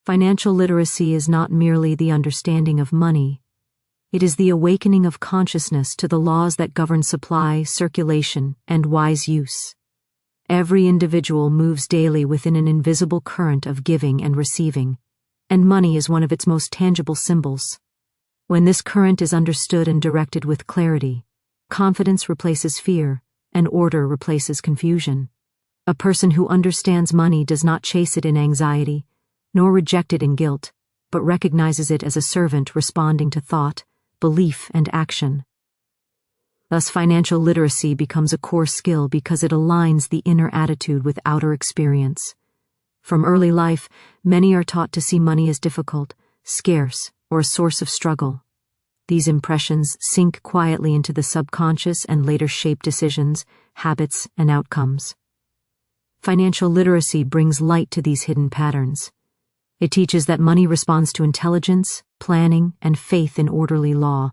Financial literacy is not merely the understanding of money. It is the awakening of consciousness to the laws that govern supply, circulation, and wise use. Every individual moves daily within an invisible current of giving and receiving, and money is one of its most tangible symbols. When this current is understood and directed with clarity, confidence replaces fear, and order replaces confusion. A person who understands money does not chase it in anxiety, nor reject it in guilt, but recognizes it as a servant responding to thought, belief, and action. Thus, financial literacy becomes a core skill because it aligns the inner attitude with outer experience. From early life, many are taught to see money as difficult, scarce, or a source of struggle. These impressions sink quietly into the subconscious and later shape decisions, habits, and outcomes. Financial literacy brings light to these hidden patterns. It teaches that money responds to intelligence, planning, and faith in orderly law.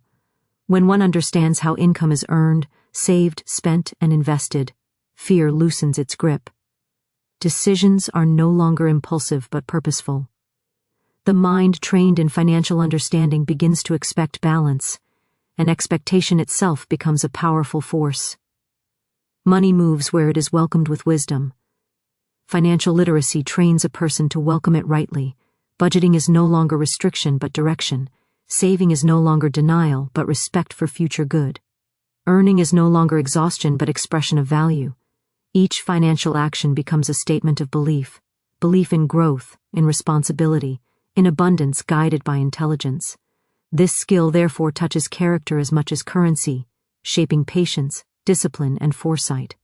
When one understands how income is earned, saved, spent, and invested, fear loosens its grip. Decisions are no longer impulsive but purposeful. The mind trained in financial understanding begins to expect balance, and expectation itself becomes a powerful force. Money moves where it is welcomed with wisdom. Financial literacy trains a person to welcome it rightly. Budgeting is no longer restriction but direction. Saving is no longer denial but respect for future good. Earning is no longer exhaustion but expression of value. Each financial action becomes a statement of belief in growth, in responsibility, in abundance guided by intelligence. This skill therefore touches character as much as currency, shaping patience, discipline, and foresight.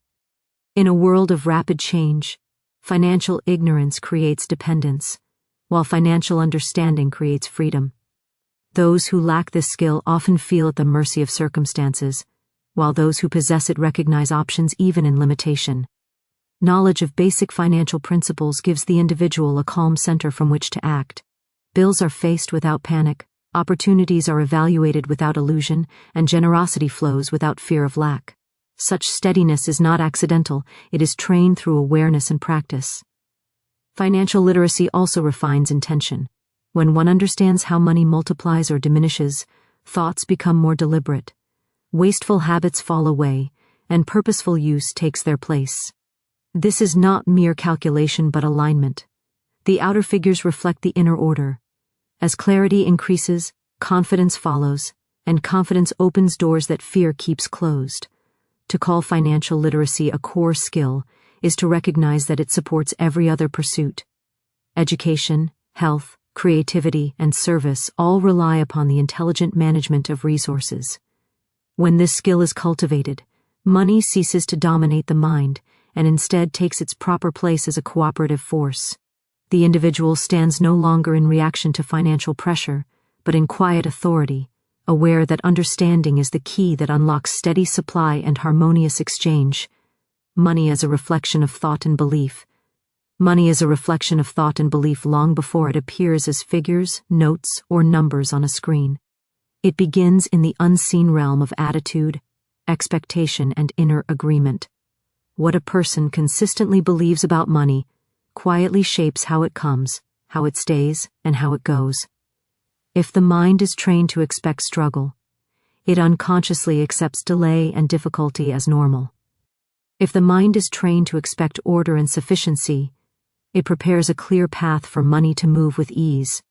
In a world of rapid change, financial ignorance creates dependence, while financial understanding creates freedom. Those who lack this skill often feel at the mercy of circumstances, while those who possess it recognize options even in limitation. Knowledge of basic financial principles gives the individual a calm center from which to act. Bills are faced without panic, opportunities are evaluated without illusion, and generosity flows without fear of lack. Such steadiness is not accidental, it is trained through awareness and practice. Financial literacy also refines intention. When one understands how money multiplies or diminishes, thoughts become more deliberate. Wasteful habits fall away, and purposeful use takes their place. This is not mere calculation but alignment. The outer figures reflect the inner order. As clarity increases, confidence follows, and confidence opens doors that fear keeps closed. To call financial literacy a core skill is to recognize that it supports every other pursuit. Education, health, creativity, and service all rely upon the intelligent management of resources. When this skill is cultivated, money ceases to dominate the mind and instead takes its proper place as a cooperative force. The individual stands no longer in reaction to financial pressure, but in quiet authority, aware that understanding is the key that unlocks steady supply and harmonious exchange. Money as a reflection of thought and belief. Money is a reflection of thought and belief long before it appears as figures, notes, or numbers on a screen. It begins in the unseen realm of attitude, expectation, and inner agreement. What a person consistently believes about money quietly shapes how it comes, how it stays, and how it goes. If the mind is trained to expect struggle, it unconsciously accepts delay and difficulty as normal. If the mind is trained to expect order and sufficiency, it prepares a clear path for money to move with ease.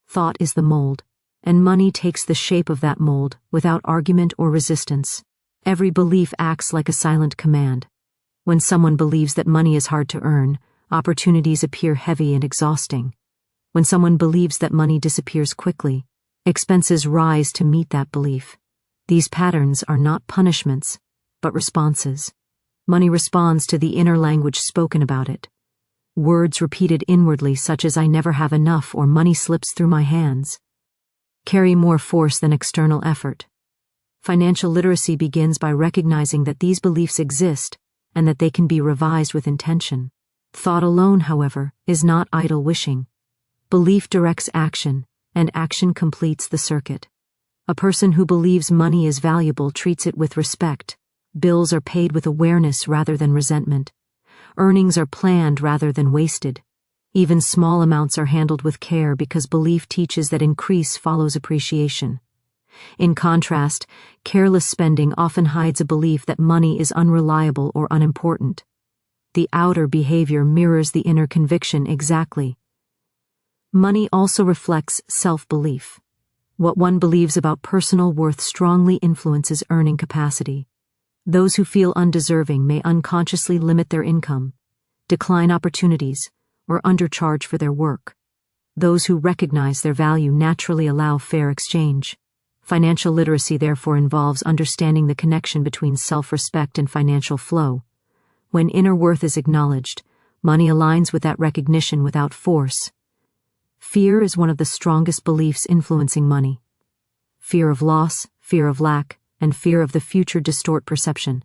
Thought is the mold, and money takes the shape of that mold without argument or resistance. Every belief acts like a silent command. When someone believes that money is hard to earn, opportunities appear heavy and exhausting. When someone believes that money disappears quickly, expenses rise to meet that belief. These patterns are not punishments, but responses. Money responds to the inner language spoken about it. Words repeated inwardly such as "I never have enough" or "money slips through my hands" carry more force than external effort. Financial literacy begins by recognizing that these beliefs exist and that they can be revised with intention. Thought alone, however, is not idle wishing. Belief directs action, and action completes the circuit. A person who believes money is valuable treats it with respect. Bills are paid with awareness rather than resentment. Earnings are planned rather than wasted. Even small amounts are handled with care because belief teaches that increase follows appreciation. In contrast, careless spending often hides a belief that money is unreliable or unimportant. The outer behavior mirrors the inner conviction exactly. Money also reflects self-belief. What one believes about personal worth strongly influences earning capacity. Those who feel undeserving may unconsciously limit their income, decline opportunities, or undercharge for their work. Those who recognize their value naturally allow fair exchange. Financial literacy therefore involves understanding the connection between self-respect and financial flow. When inner worth is acknowledged, money aligns with that recognition without force. Fear is one of the strongest beliefs influencing money. Fear of loss, fear of lack, and fear of the future distort perception.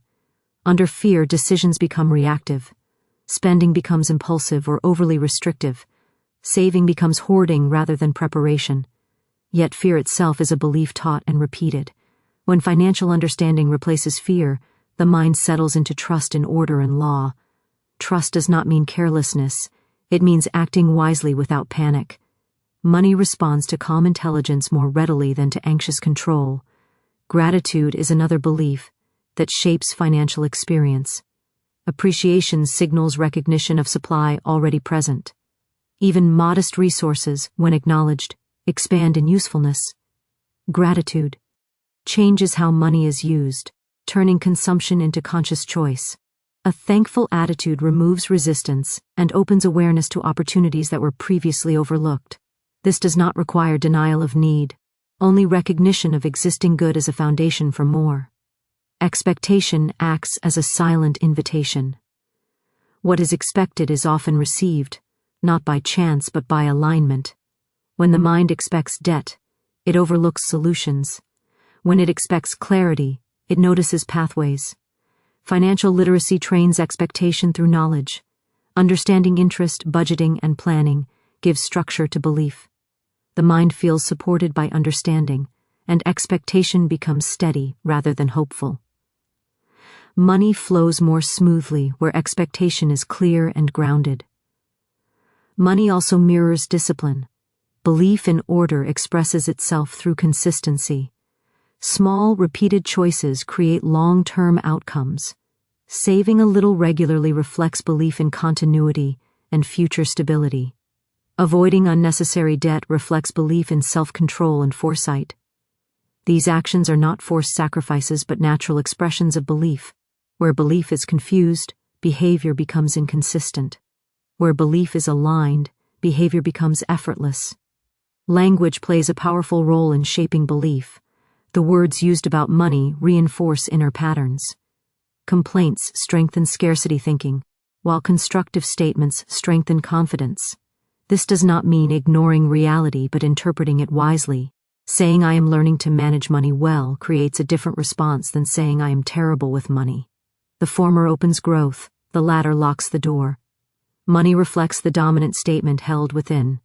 Under fear, decisions become reactive. Spending becomes impulsive or overly restrictive. Saving becomes hoarding rather than preparation. Yet fear itself is a belief taught and repeated. When financial understanding replaces fear, the mind settles into trust in order and law. Trust does not mean carelessness. It means acting wisely without panic. Money responds to calm intelligence more readily than to anxious control. Gratitude is another belief that shapes financial experience. Appreciation signals recognition of supply already present. Even modest resources, when acknowledged, expand in usefulness. Gratitude changes how money is used, turning consumption into conscious choice. A thankful attitude removes resistance and opens awareness to opportunities that were previously overlooked. This does not require denial of need, only recognition of existing good as a foundation for more. Expectation acts as a silent invitation. What is expected is often received, not by chance but by alignment. When the mind expects debt, it overlooks solutions. When it expects clarity, it notices pathways. Financial literacy trains expectation through knowledge. Understanding interest, budgeting, and planning gives structure to belief. The mind feels supported by understanding, and expectation becomes steady rather than hopeful. Money flows more smoothly where expectation is clear and grounded. Money also mirrors discipline. Belief in order expresses itself through consistency. Small, repeated choices create long-term outcomes. Saving a little regularly reflects belief in continuity and future stability. Avoiding unnecessary debt reflects belief in self-control and foresight. These actions are not forced sacrifices but natural expressions of belief. Where belief is confused, behavior becomes inconsistent. Where belief is aligned, behavior becomes effortless. Language plays a powerful role in shaping belief. The words used about money reinforce inner patterns. Complaints strengthen scarcity thinking, while constructive statements strengthen confidence. This does not mean ignoring reality but interpreting it wisely. Saying I am learning to manage money well creates a different response than saying I am terrible with money. The former opens growth, the latter locks the door. Money reflects the dominant statement held within.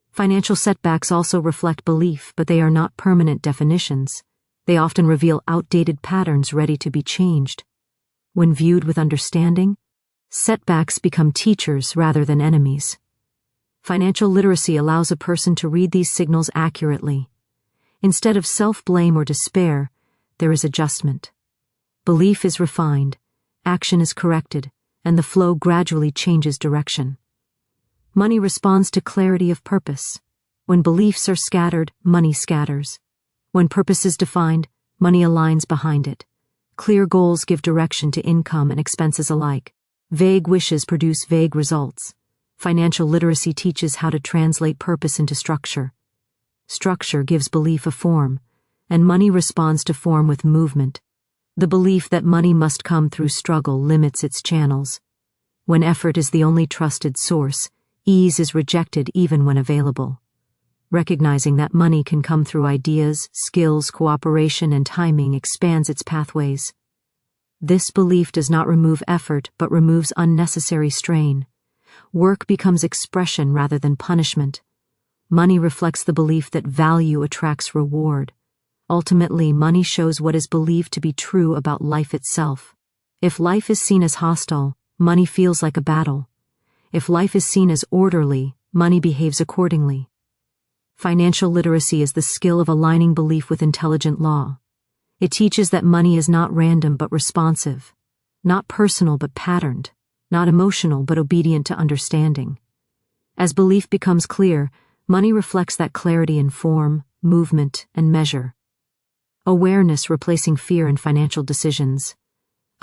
Financial setbacks also reflect belief, but they are not permanent definitions. They often reveal outdated patterns ready to be changed. When viewed with understanding, setbacks become teachers rather than enemies. Financial literacy allows a person to read these signals accurately. Instead of self-blame or despair, there is adjustment. Belief is refined, action is corrected, and the flow gradually changes direction. Money responds to clarity of purpose. When beliefs are scattered, money scatters. When purpose is defined, money aligns behind it. Clear goals give direction to income and expenses alike. Vague wishes produce vague results. Financial literacy teaches how to translate purpose into structure. Structure gives belief a form, and money responds to form with movement. The belief that money must come through struggle limits its channels. When effort is the only trusted source, ease is rejected even when available. Recognizing that money can come through ideas, skills, cooperation, and timing expands its pathways. This belief does not remove effort but removes unnecessary strain. Work becomes expression rather than punishment. Money reflects the belief that value attracts reward. Ultimately, money shows what is believed to be true about life itself. If life is seen as hostile, money feels like a battle. If life is seen as orderly, money behaves accordingly. Financial literacy is the skill of aligning belief with intelligent law. It teaches that money is not random but responsive, not personal but patterned, not emotional but obedient to understanding. As belief becomes clear, money reflects that clarity in form, movement, and measure. Awareness replacing fear in financial decisions.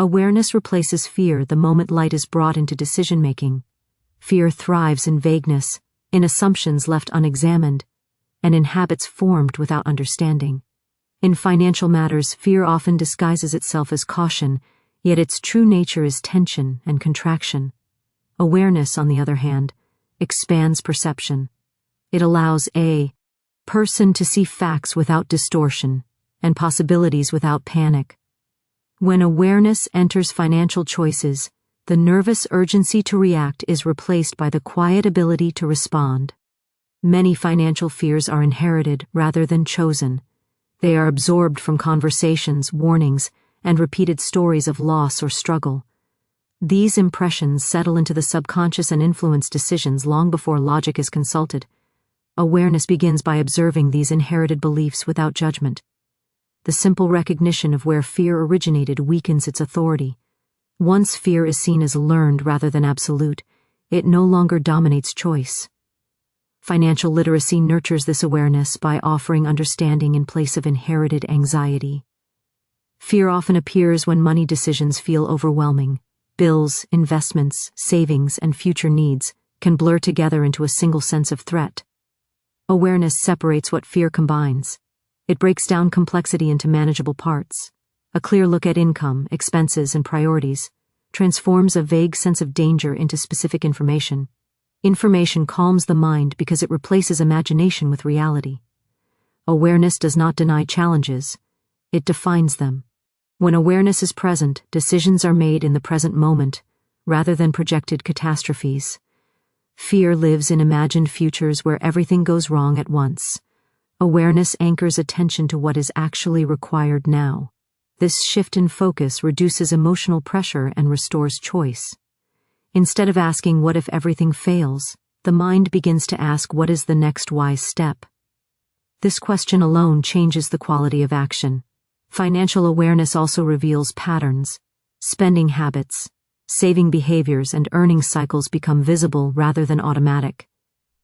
Awareness replaces fear the moment light is brought into decision-making. Fear thrives in vagueness, in assumptions left unexamined, and in habits formed without understanding. In financial matters, fear often disguises itself as caution, yet its true nature is tension and contraction. Awareness, on the other hand, expands perception. It allows a person to see facts without distortion and possibilities without panic. When awareness enters financial choices, the nervous urgency to react is replaced by the quiet ability to respond. Many financial fears are inherited rather than chosen. They are absorbed from conversations, warnings, and repeated stories of loss or struggle. These impressions settle into the subconscious and influence decisions long before logic is consulted. Awareness begins by observing these inherited beliefs without judgment. The simple recognition of where fear originated weakens its authority. Once fear is seen as learned rather than absolute, it no longer dominates choice. Financial literacy nurtures this awareness by offering understanding in place of inherited anxiety. Fear often appears when money decisions feel overwhelming. Bills, investments, savings, and future needs can blur together into a single sense of threat. Awareness separates what fear combines. It breaks down complexity into manageable parts. A clear look at income, expenses, and priorities transforms a vague sense of danger into specific information. Information calms the mind because it replaces imagination with reality. Awareness does not deny challenges, it defines them. When awareness is present, decisions are made in the present moment, rather than projected catastrophes. Fear lives in imagined futures where everything goes wrong at once. Awareness anchors attention to what is actually required now. This shift in focus reduces emotional pressure and restores choice. Instead of asking what if everything fails, the mind begins to ask what is the next wise step. This question alone changes the quality of action. Financial awareness also reveals patterns. Spending habits, saving behaviors, and earning cycles become visible rather than automatic.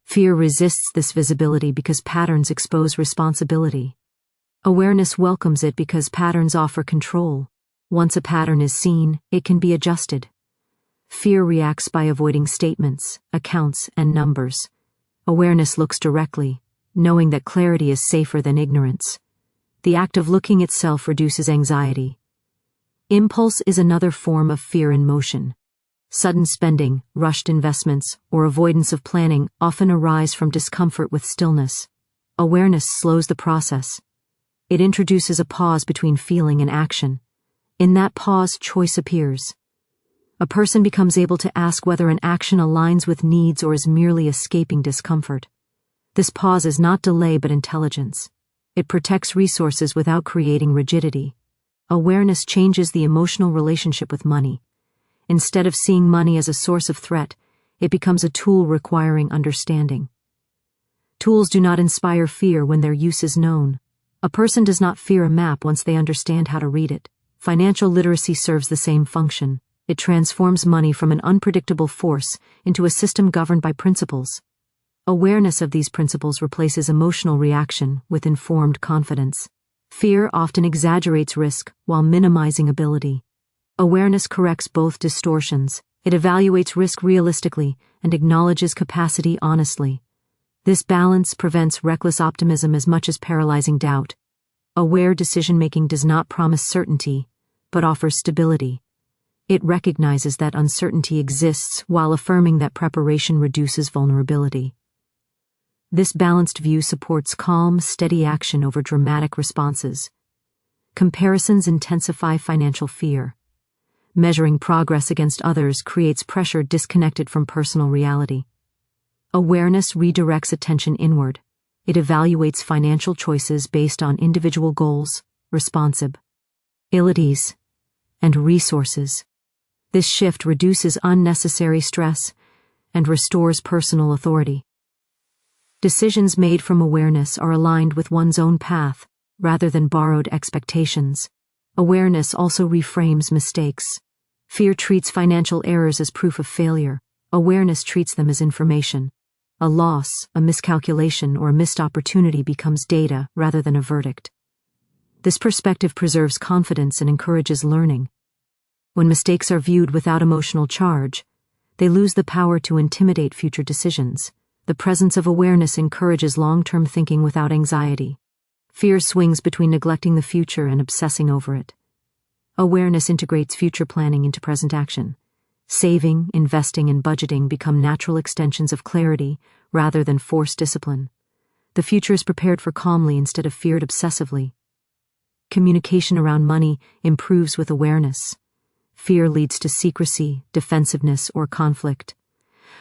Fear resists this visibility because patterns expose responsibility. Awareness welcomes it because patterns offer control. Once a pattern is seen, it can be adjusted. Fear reacts by avoiding statements, accounts, and numbers. Awareness looks directly, knowing that clarity is safer than ignorance. The act of looking itself reduces anxiety. Impulse is another form of fear in motion. Sudden spending, rushed investments, or avoidance of planning often arise from discomfort with stillness. Awareness slows the process. It introduces a pause between feeling and action. In that pause, choice appears. A person becomes able to ask whether an action aligns with needs or is merely escaping discomfort. This pause is not delay but intelligence. It protects resources without creating rigidity. Awareness changes the emotional relationship with money. Instead of seeing money as a source of threat, it becomes a tool requiring understanding. Tools do not inspire fear when their use is known. A person does not fear a map once they understand how to read it. Financial literacy serves the same function. It transforms money from an unpredictable force into a system governed by principles. Awareness of these principles replaces emotional reaction with informed confidence. Fear often exaggerates risk while minimizing ability. Awareness corrects both distortions. It evaluates risk realistically and acknowledges capacity honestly. This balance prevents reckless optimism as much as paralyzing doubt. Aware decision-making does not promise certainty, but offers stability. It recognizes that uncertainty exists while affirming that preparation reduces vulnerability. This balanced view supports calm, steady action over dramatic responses. Comparisons intensify financial fear. Measuring progress against others creates pressure disconnected from personal reality. Awareness redirects attention inward. It evaluates financial choices based on individual goals, responsibilities, and resources. This shift reduces unnecessary stress and restores personal authority. Decisions made from awareness are aligned with one's own path, rather than borrowed expectations. Awareness also reframes mistakes. Fear treats financial errors as proof of failure. Awareness treats them as information. A loss, a miscalculation, or a missed opportunity becomes data rather than a verdict. This perspective preserves confidence and encourages learning. When mistakes are viewed without emotional charge, they lose the power to intimidate future decisions. The presence of awareness encourages long-term thinking without anxiety. Fear swings between neglecting the future and obsessing over it. Awareness integrates future planning into present action. Saving, investing, and budgeting become natural extensions of clarity rather than forced discipline. The future is prepared for calmly instead of feared obsessively. Communication around money improves with awareness. Fear leads to secrecy, defensiveness, or conflict.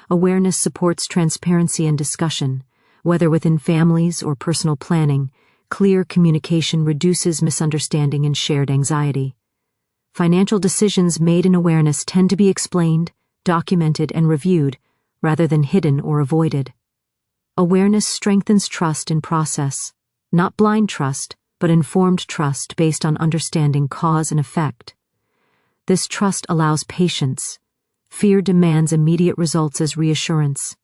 Awareness supports transparency and discussion. Whether within families or personal planning, clear communication reduces misunderstanding and shared anxiety. Financial decisions made in awareness tend to be explained, documented, and reviewed, rather than hidden or avoided. Awareness strengthens trust in process, not blind trust, but informed trust based on understanding cause and effect. This trust allows patience. Fear demands immediate results as reassurance.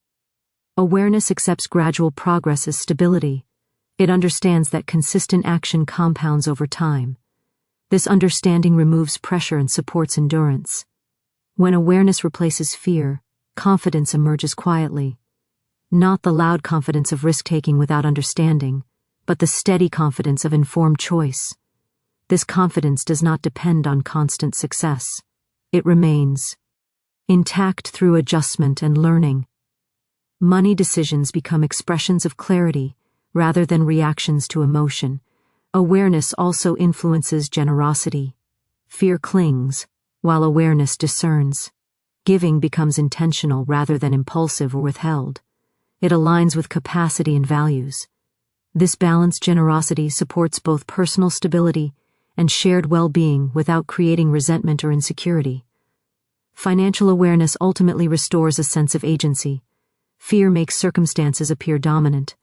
Awareness accepts gradual progress as stability. It understands that consistent action compounds over time. This understanding removes pressure and supports endurance. When awareness replaces fear, confidence emerges quietly. Not the loud confidence of risk-taking without understanding, but the steady confidence of informed choice. This confidence does not depend on constant success. It remains intact through adjustment and learning. Money decisions become expressions of clarity rather than reactions to emotion. Awareness also influences generosity. Fear clings, while awareness discerns. Giving becomes intentional rather than impulsive or withheld. It aligns with capacity and values. This balanced generosity supports both personal stability and shared well-being without creating resentment or insecurity. Financial awareness ultimately restores a sense of agency. Fear makes circumstances appear dominant.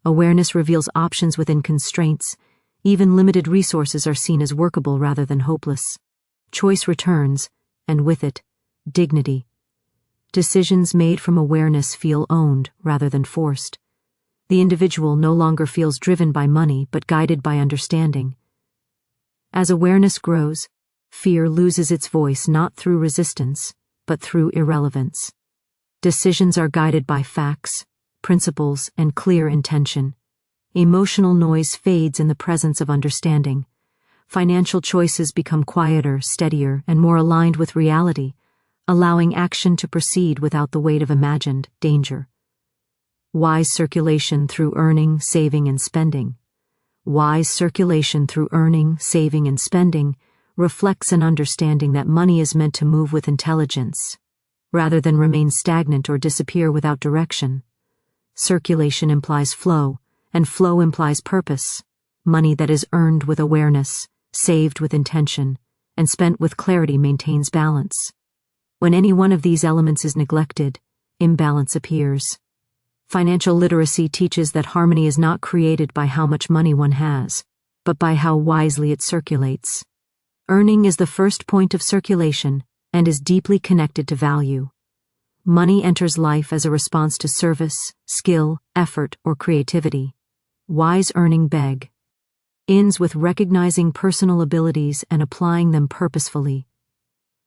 Awareness reveals options within constraints. Even limited resources are seen as workable rather than hopeless. Choice returns, and with it, dignity. Decisions made from awareness feel owned rather than forced. The individual no longer feels driven by money but guided by understanding. As awareness grows, fear loses its voice not through resistance, but through irrelevance. Decisions are guided by facts, principles, and clear intention. Emotional noise fades in the presence of understanding. Financial choices become quieter, steadier, and more aligned with reality, allowing action to proceed without the weight of imagined danger. Wise circulation through earning, saving, and spending. Wise circulation through earning, saving, and spending reflects an understanding that money is meant to move with intelligence, rather than remain stagnant or disappear without direction. Circulation implies flow, and flow implies purpose. Money that is earned with awareness, saved with intention, and spent with clarity maintains balance. When any one of these elements is neglected, imbalance appears. Financial literacy teaches that harmony is not created by how much money one has, but by how wisely it circulates. Earning is the first point of circulation and is deeply connected to value. Money enters life as a response to service, skill, effort, or creativity. Wise earning ends with recognizing personal abilities and applying them purposefully.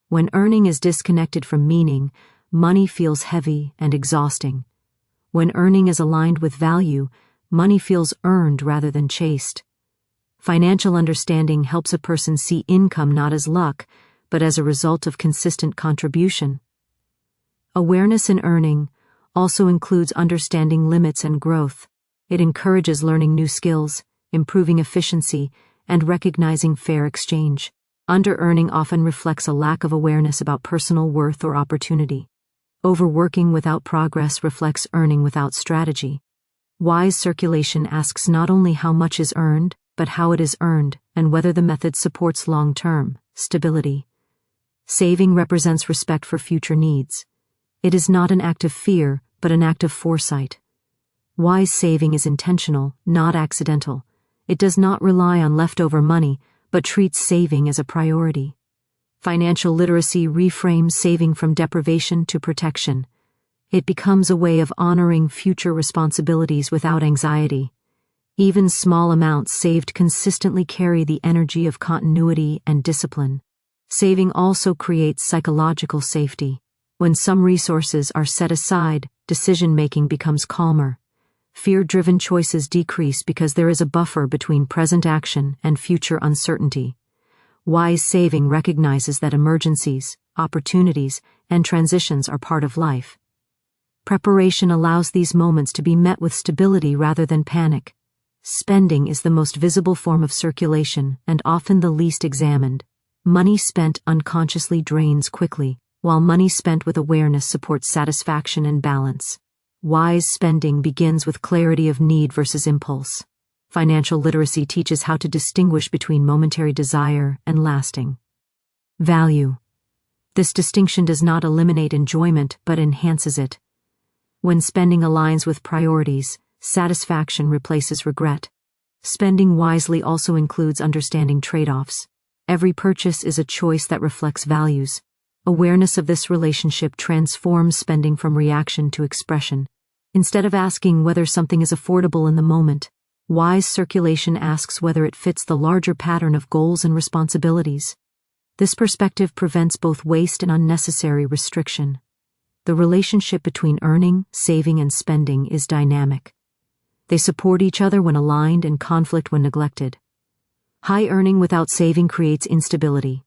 When earning is disconnected from meaning, money feels heavy and exhausting. When earning is aligned with value, money feels earned rather than chased. Financial understanding helps a person see income not as luck, but as a result of consistent contribution. Awareness in earning also includes understanding limits and growth. It encourages learning new skills, improving efficiency, and recognizing fair exchange. Under-earning often reflects a lack of awareness about personal worth or opportunity. Overworking without progress reflects earning without strategy. Wise circulation asks not only how much is earned, but how it is earned and whether the method supports long-term stability. Saving represents respect for future needs. It is not an act of fear, but an act of foresight. Wise saving is intentional, not accidental. It does not rely on leftover money, but treats saving as a priority. Financial literacy reframes saving from deprivation to protection. It becomes a way of honoring future responsibilities without anxiety. Even small amounts saved consistently carry the energy of continuity and discipline. Saving also creates psychological safety. When some resources are set aside, decision-making becomes calmer. Fear-driven choices decrease because there is a buffer between present action and future uncertainty. Wise saving recognizes that emergencies, opportunities, and transitions are part of life. Preparation allows these moments to be met with stability rather than panic. Spending is the most visible form of circulation and often the least examined. Money spent unconsciously drains quickly, while money spent with awareness supports satisfaction and balance. Wise spending begins with clarity of need versus impulse. Financial literacy teaches how to distinguish between momentary desire and lasting value. This distinction does not eliminate enjoyment but enhances it. When spending aligns with priorities, satisfaction replaces regret. Spending wisely also includes understanding trade-offs. Every purchase is a choice that reflects values. Awareness of this relationship transforms spending from reaction to expression. Instead of asking whether something is affordable in the moment, wise circulation asks whether it fits the larger pattern of goals and responsibilities. This perspective prevents both waste and unnecessary restriction. The relationship between earning, saving, and spending is dynamic. They support each other when aligned and conflict when neglected. High earning without saving creates instability.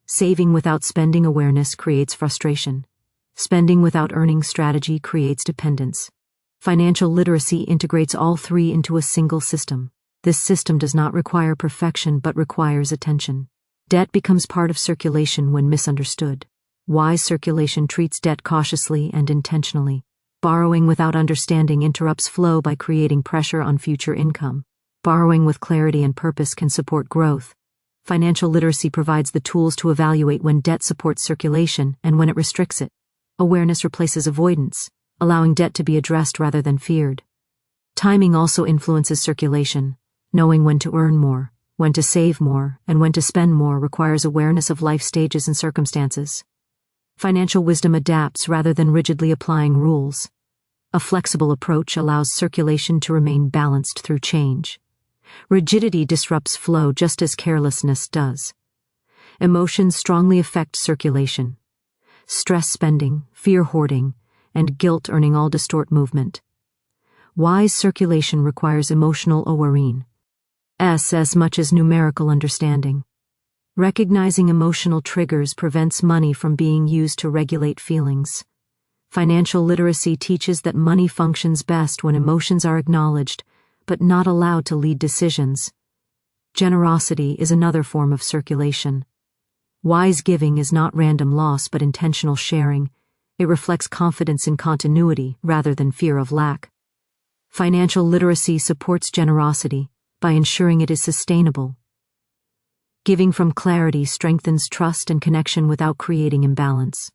Saving without spending awareness creates frustration. Spending without earning strategy creates dependence. Financial literacy integrates all three into a single system. This system does not require perfection but requires attention. Debt becomes part of circulation when misunderstood. Wise circulation treats debt cautiously and intentionally. Borrowing without understanding interrupts flow by creating pressure on future income. Borrowing with clarity and purpose can support growth. Financial literacy provides the tools to evaluate when debt supports circulation and when it restricts it. Awareness replaces avoidance, allowing debt to be addressed rather than feared. Timing also influences circulation. Knowing when to earn more, when to save more, and when to spend more requires awareness of life stages and circumstances. Financial wisdom adapts rather than rigidly applying rules. A flexible approach allows circulation to remain balanced through change. Rigidity disrupts flow just as carelessness does. Emotions strongly affect circulation. Stress spending, fear hoarding, and guilt earning all distort movement. Wise circulation requires emotional awareness as much as numerical understanding. Recognizing emotional triggers prevents money from being used to regulate feelings. Financial literacy teaches that money functions best when emotions are acknowledged, but not allowed to lead decisions. Generosity is another form of circulation. Wise giving is not random loss but intentional sharing. It reflects confidence in continuity rather than fear of lack. Financial literacy supports generosity by ensuring it is sustainable. Giving from clarity strengthens trust and connection without creating imbalance.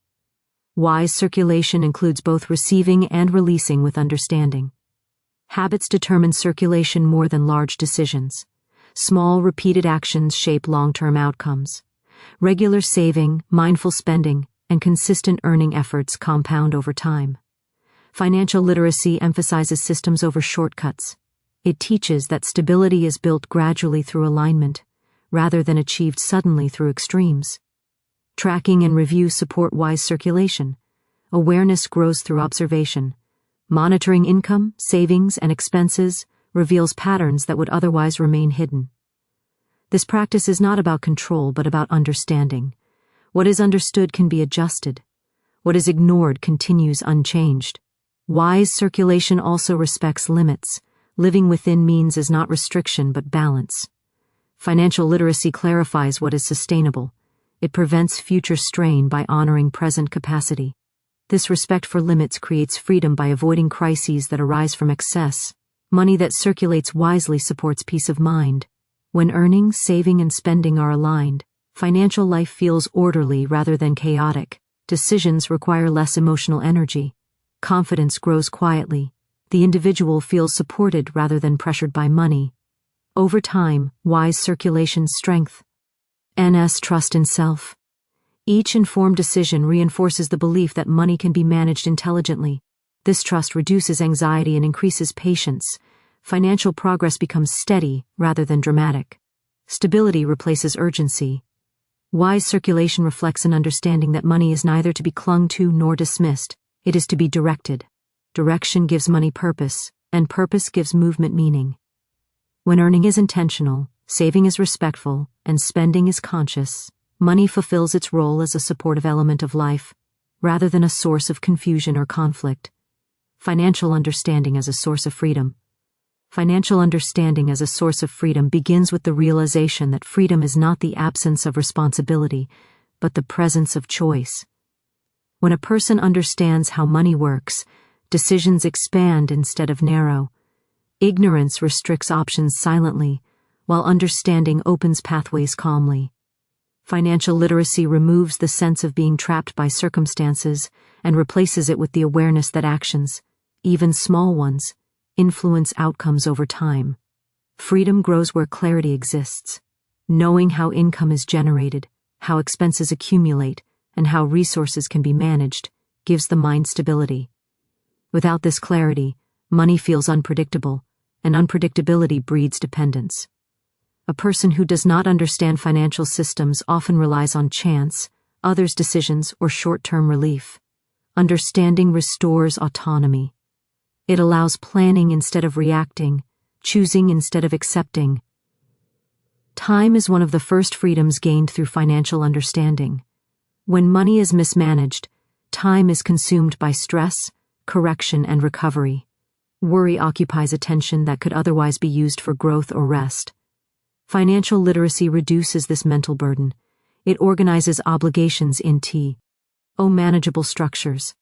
Wise circulation includes both receiving and releasing with understanding. Habits determine circulation more than large decisions. Small, repeated actions shape long-term outcomes. Regular saving, mindful spending, and consistent earning efforts compound over time. Financial literacy emphasizes systems over shortcuts. It teaches that stability is built gradually through alignment, rather than achieved suddenly through extremes. Tracking and review support wise circulation. Awareness grows through observation. Monitoring income, savings, and expenses reveals patterns that would otherwise remain hidden. This practice is not about control but about understanding. What is understood can be adjusted. What is ignored continues unchanged. Wise circulation also respects limits. Living within means is not restriction but balance. Financial literacy clarifies what is sustainable. It prevents future strain by honoring present capacity. This respect for limits creates freedom by avoiding crises that arise from excess. Money that circulates wisely supports peace of mind. When earning, saving, and spending are aligned, financial life feels orderly rather than chaotic. Decisions require less emotional energy. Confidence grows quietly. The individual feels supported rather than pressured by money. Over time, wise circulation strength. Trust in self. Each informed decision reinforces the belief that money can be managed intelligently. This trust reduces anxiety and increases patience. Financial progress becomes steady rather than dramatic. Stability replaces urgency. Wise circulation reflects an understanding that money is neither to be clung to nor dismissed. It is to be directed. Direction gives money purpose, and purpose gives movement meaning. When earning is intentional, saving is respectful, and spending is conscious, money fulfills its role as a supportive element of life, rather than a source of confusion or conflict. Financial understanding as a source of freedom. Financial understanding as a source of freedom begins with the realization that freedom is not the absence of responsibility, but the presence of choice. When a person understands how money works, decisions expand instead of narrow. Ignorance restricts options silently, while understanding opens pathways calmly. Financial literacy removes the sense of being trapped by circumstances and replaces it with the awareness that actions, even small ones, influence outcomes over time. Freedom grows where clarity exists. Knowing how income is generated, how expenses accumulate, and how resources can be managed gives the mind stability. Without this clarity, money feels unpredictable, and unpredictability breeds dependence. A person who does not understand financial systems often relies on chance, others' decisions, or short-term relief. Understanding restores autonomy. It allows planning instead of reacting, choosing instead of accepting. Time is one of the first freedoms gained through financial understanding. When money is mismanaged, time is consumed by stress, correction, and recovery. Worry occupies attention that could otherwise be used for growth or rest. Financial literacy reduces this mental burden. It organizes obligations into manageable structures.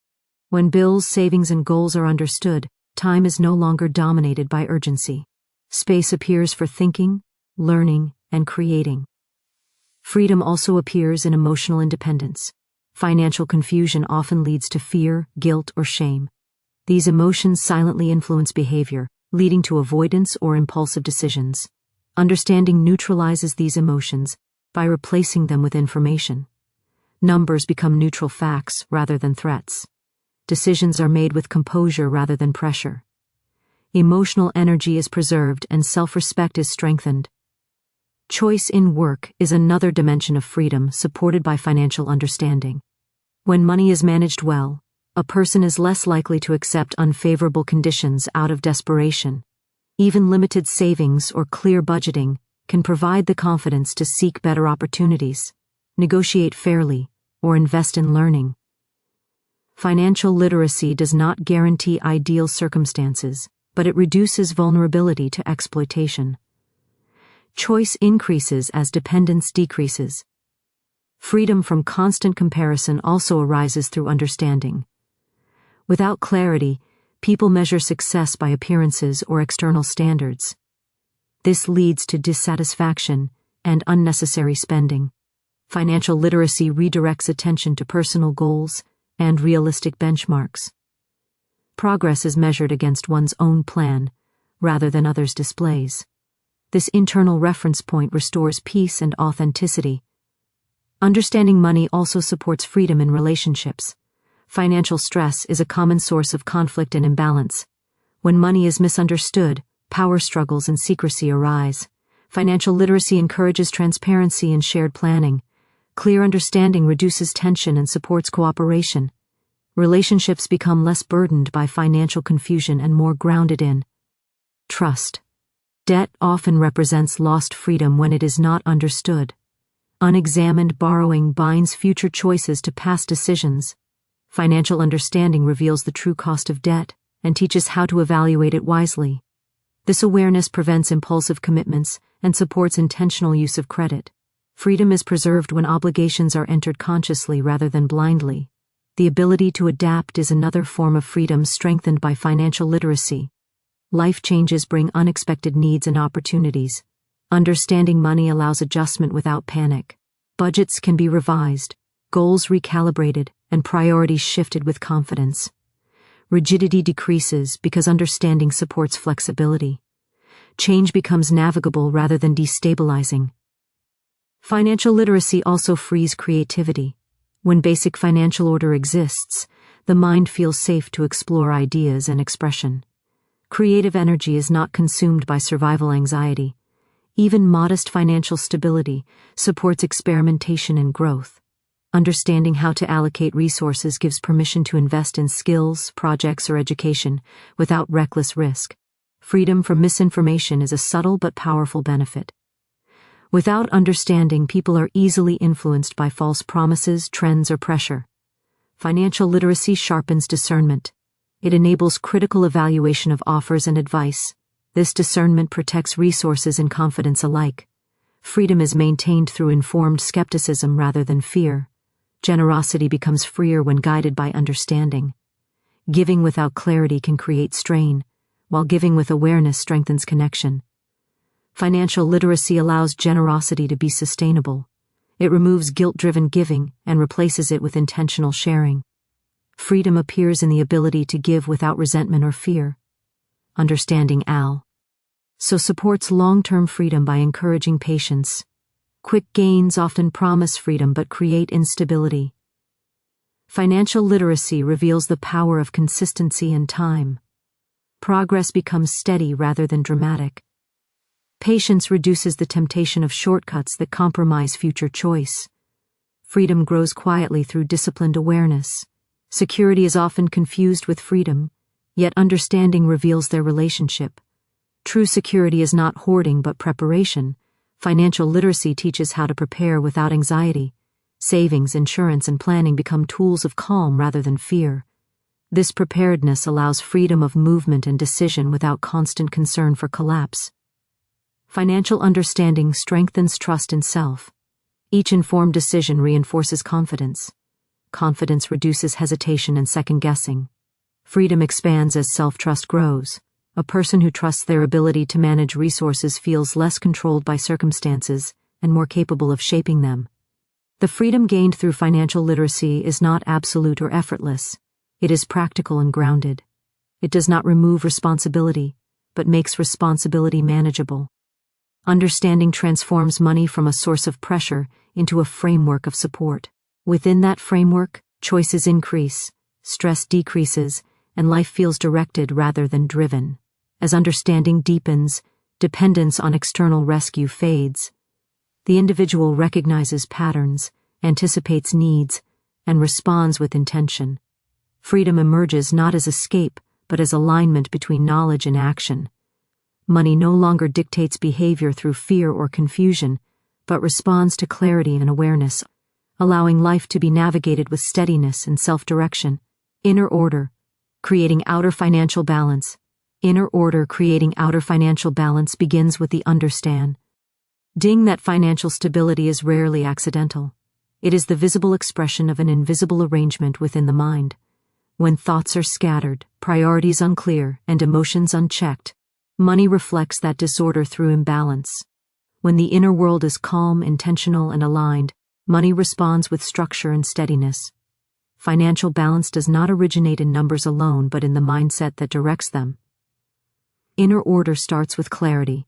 When bills, savings, and goals are understood, time is no longer dominated by urgency. Space appears for thinking, learning, and creating. Freedom also appears in emotional independence. Financial confusion often leads to fear, guilt, or shame. These emotions silently influence behavior, leading to avoidance or impulsive decisions. Understanding neutralizes these emotions by replacing them with information. Numbers become neutral facts rather than threats. Decisions are made with composure rather than pressure. Emotional energy is preserved and self-respect is strengthened. Choice in work is another dimension of freedom supported by financial understanding. When money is managed well, a person is less likely to accept unfavorable conditions out of desperation. Even limited savings or clear budgeting can provide the confidence to seek better opportunities, negotiate fairly, or invest in learning. Financial literacy does not guarantee ideal circumstances, but it reduces vulnerability to exploitation. Choice increases as dependence decreases. Freedom from constant comparison also arises through understanding. Without clarity, people measure success by appearances or external standards. This leads to dissatisfaction and unnecessary spending. Financial literacy redirects attention to personal goals and realistic benchmarks. Progress is measured against one's own plan, rather than others' displays. This internal reference point restores peace and authenticity. Understanding money also supports freedom in relationships. Financial stress is a common source of conflict and imbalance. When money is misunderstood, power struggles and secrecy arise. Financial literacy encourages transparency and shared planning. Clear understanding reduces tension and supports cooperation. Relationships become less burdened by financial confusion and more grounded in trust. Debt often represents lost freedom when it is not understood. Unexamined borrowing binds future choices to past decisions. Financial understanding reveals the true cost of debt and teaches how to evaluate it wisely. This awareness prevents impulsive commitments and supports intentional use of credit. Freedom is preserved when obligations are entered consciously rather than blindly. The ability to adapt is another form of freedom strengthened by financial literacy. Life changes bring unexpected needs and opportunities. Understanding money allows adjustment without panic. Budgets can be revised, goals recalibrated, and priorities shifted with confidence. Rigidity decreases because understanding supports flexibility. Change becomes navigable rather than destabilizing. Financial literacy also frees creativity. When basic financial order exists, the mind feels safe to explore ideas and expression. Creative energy is not consumed by survival anxiety. Even modest financial stability supports experimentation and growth. Understanding how to allocate resources gives permission to invest in skills, projects, or education without reckless risk. Freedom from misinformation is a subtle but powerful benefit. Without understanding, people are easily influenced by false promises, trends, or pressure. Financial literacy sharpens discernment. It enables critical evaluation of offers and advice. This discernment protects resources and confidence alike. Freedom is maintained through informed skepticism rather than fear. Generosity becomes freer when guided by understanding. Giving without clarity can create strain, while giving with awareness strengthens connection. Financial literacy allows generosity to be sustainable. It removes guilt-driven giving and replaces it with intentional sharing. Freedom appears in the ability to give without resentment or fear. Understanding so supports long-term freedom by encouraging patience. Quick gains often promise freedom but create instability. Financial literacy reveals the power of consistency and time. Progress becomes steady rather than dramatic. Patience reduces the temptation of shortcuts that compromise future choice. Freedom grows quietly through disciplined awareness. Security is often confused with freedom, yet understanding reveals their relationship. True security is not hoarding but preparation. Financial literacy teaches how to prepare without anxiety. Savings, insurance, and planning become tools of calm rather than fear. This preparedness allows freedom of movement and decision without constant concern for collapse. Financial understanding strengthens trust in self. Each informed decision reinforces confidence. Confidence reduces hesitation and second-guessing. Freedom expands as self-trust grows. A person who trusts their ability to manage resources feels less controlled by circumstances and more capable of shaping them. The freedom gained through financial literacy is not absolute or effortless. It is practical and grounded. It does not remove responsibility, but makes responsibility manageable. Understanding transforms money from a source of pressure into a framework of support. Within that framework, choices increase, stress decreases, and life feels directed rather than driven. As understanding deepens, dependence on external rescue fades. The individual recognizes patterns, anticipates needs, and responds with intention. Freedom emerges not as escape, but as alignment between knowledge and action. Money no longer dictates behavior through fear or confusion, but responds to clarity and awareness, allowing life to be navigated with steadiness and self-direction. Inner order, creating outer financial balance. Inner order creating outer financial balance begins with the understanding that financial stability is rarely accidental. It is the visible expression of an invisible arrangement within the mind. When thoughts are scattered, priorities unclear, and emotions unchecked, money reflects that disorder through imbalance. When the inner world is calm, intentional, and aligned, money responds with structure and steadiness. Financial balance does not originate in numbers alone, but in the mindset that directs them. Inner order starts with clarity.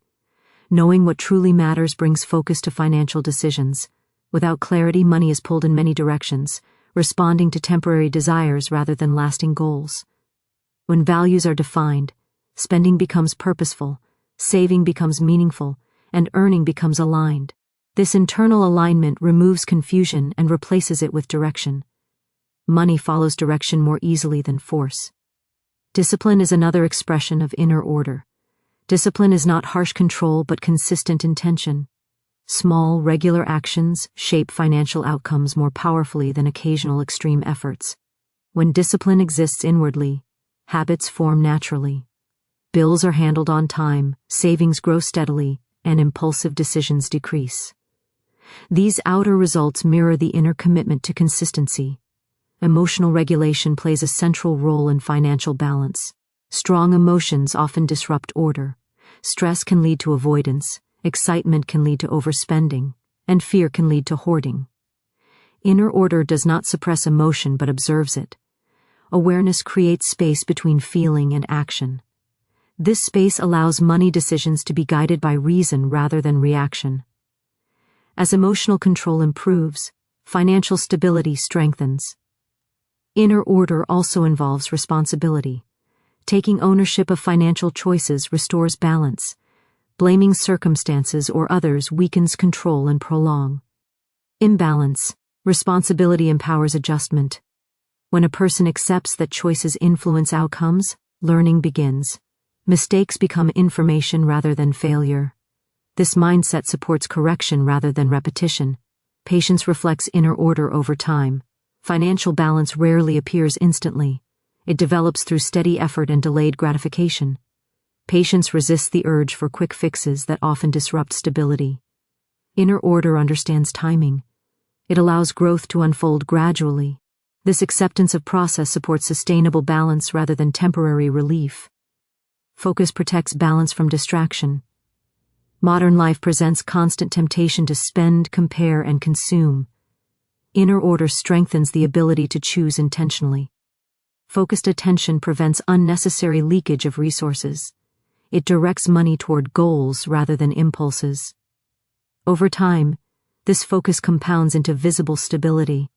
Knowing what truly matters brings focus to financial decisions. Without clarity, money is pulled in many directions, responding to temporary desires rather than lasting goals. When values are defined, spending becomes purposeful, saving becomes meaningful, and earning becomes aligned. This internal alignment removes confusion and replaces it with direction. Money follows direction more easily than force. Discipline is another expression of inner order. Discipline is not harsh control but consistent intention. Small, regular actions shape financial outcomes more powerfully than occasional extreme efforts. When discipline exists inwardly, habits form naturally. Bills are handled on time, savings grow steadily, and impulsive decisions decrease. These outer results mirror the inner commitment to consistency. Emotional regulation plays a central role in financial balance. Strong emotions often disrupt order. Stress can lead to avoidance, excitement can lead to overspending, and fear can lead to hoarding. Inner order does not suppress emotion but observes it. Awareness creates space between feeling and action. This space allows money decisions to be guided by reason rather than reaction. As emotional control improves, financial stability strengthens. Inner order also involves responsibility. Taking ownership of financial choices restores balance. Blaming circumstances or others weakens control and prolong. Imbalance. Responsibility empowers adjustment. When a person accepts that choices influence outcomes, learning begins. Mistakes become information rather than failure. This mindset supports correction rather than repetition. Patience reflects inner order over time. Financial balance rarely appears instantly. It develops through steady effort and delayed gratification. Patience resists the urge for quick fixes that often disrupt stability. Inner order understands timing. It allows growth to unfold gradually. This acceptance of process supports sustainable balance rather than temporary relief. Focus protects balance from distraction. Modern life presents constant temptation to spend, compare, and consume. Inner order strengthens the ability to choose intentionally. Focused attention prevents unnecessary leakage of resources. It directs money toward goals rather than impulses. Over time, this focus compounds into visible stability.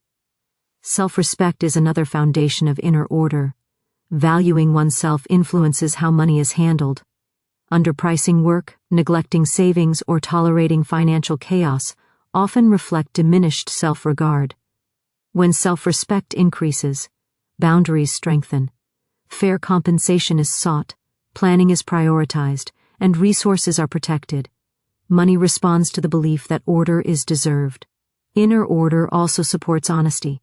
Self-respect is another foundation of inner order. Valuing oneself influences how money is handled. Underpricing work, neglecting savings, or tolerating financial chaos often reflect diminished self-regard. When self-respect increases, boundaries strengthen. Fair compensation is sought, planning is prioritized, and resources are protected. Money responds to the belief that order is deserved. Inner order also supports honesty.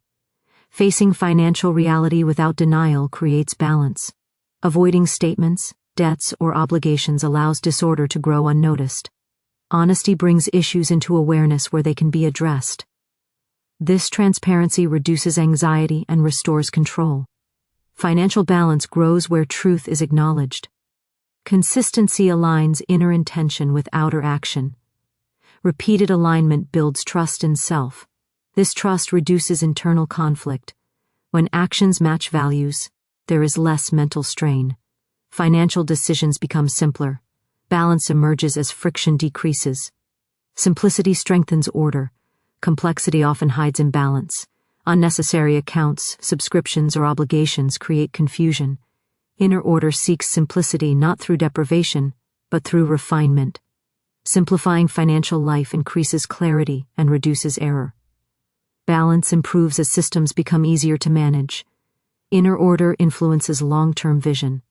Facing financial reality without denial creates balance. Avoiding statements, debts, or obligations allows disorder to grow unnoticed. Honesty brings issues into awareness where they can be addressed. This transparency reduces anxiety and restores control. Financial balance grows where truth is acknowledged. Consistency aligns inner intention with outer action. Repeated alignment builds trust in self. This trust reduces internal conflict. When actions match values, there is less mental strain. Financial decisions become simpler. Balance emerges as friction decreases. Simplicity strengthens order. Complexity often hides imbalance. Unnecessary accounts, subscriptions, or obligations create confusion. Inner order seeks simplicity not through deprivation, but through refinement. Simplifying financial life increases clarity and reduces error. Balance improves as systems become easier to manage. Inner order influences long-term vision.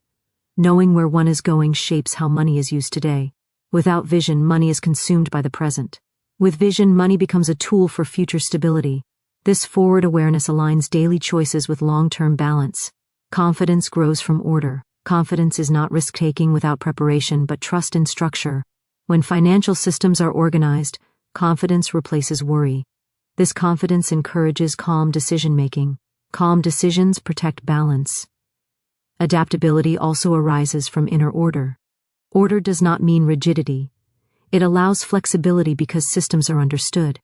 Knowing where one is going shapes how money is used today. Without vision, money is consumed by the present. With vision, money becomes a tool for future stability. This forward awareness aligns daily choices with long-term balance. Confidence grows from order. Confidence is not risk-taking without preparation, but trust in structure. When financial systems are organized, confidence replaces worry. This confidence encourages calm decision-making. Calm decisions protect balance. Adaptability also arises from inner order. Order does not mean rigidity. It allows flexibility because systems are understood.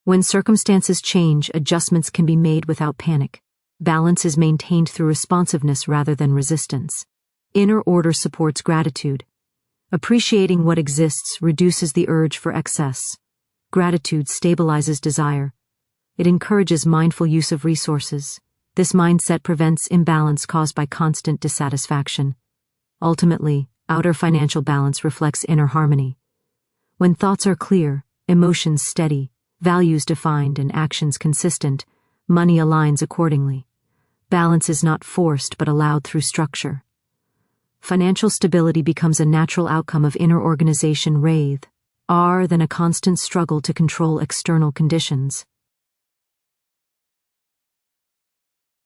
When circumstances change, adjustments can be made without panic. Balance is maintained through responsiveness rather than resistance. Inner order supports gratitude. Appreciating what exists reduces the urge for excess. Gratitude stabilizes desire. It encourages mindful use of resources. This mindset prevents imbalance caused by constant dissatisfaction. Ultimately, outer financial balance reflects inner harmony. When thoughts are clear, emotions steady, values defined, and actions consistent, money aligns accordingly. Balance is not forced but allowed through structure. Financial stability becomes a natural outcome of inner organization rather than a constant struggle to control external conditions.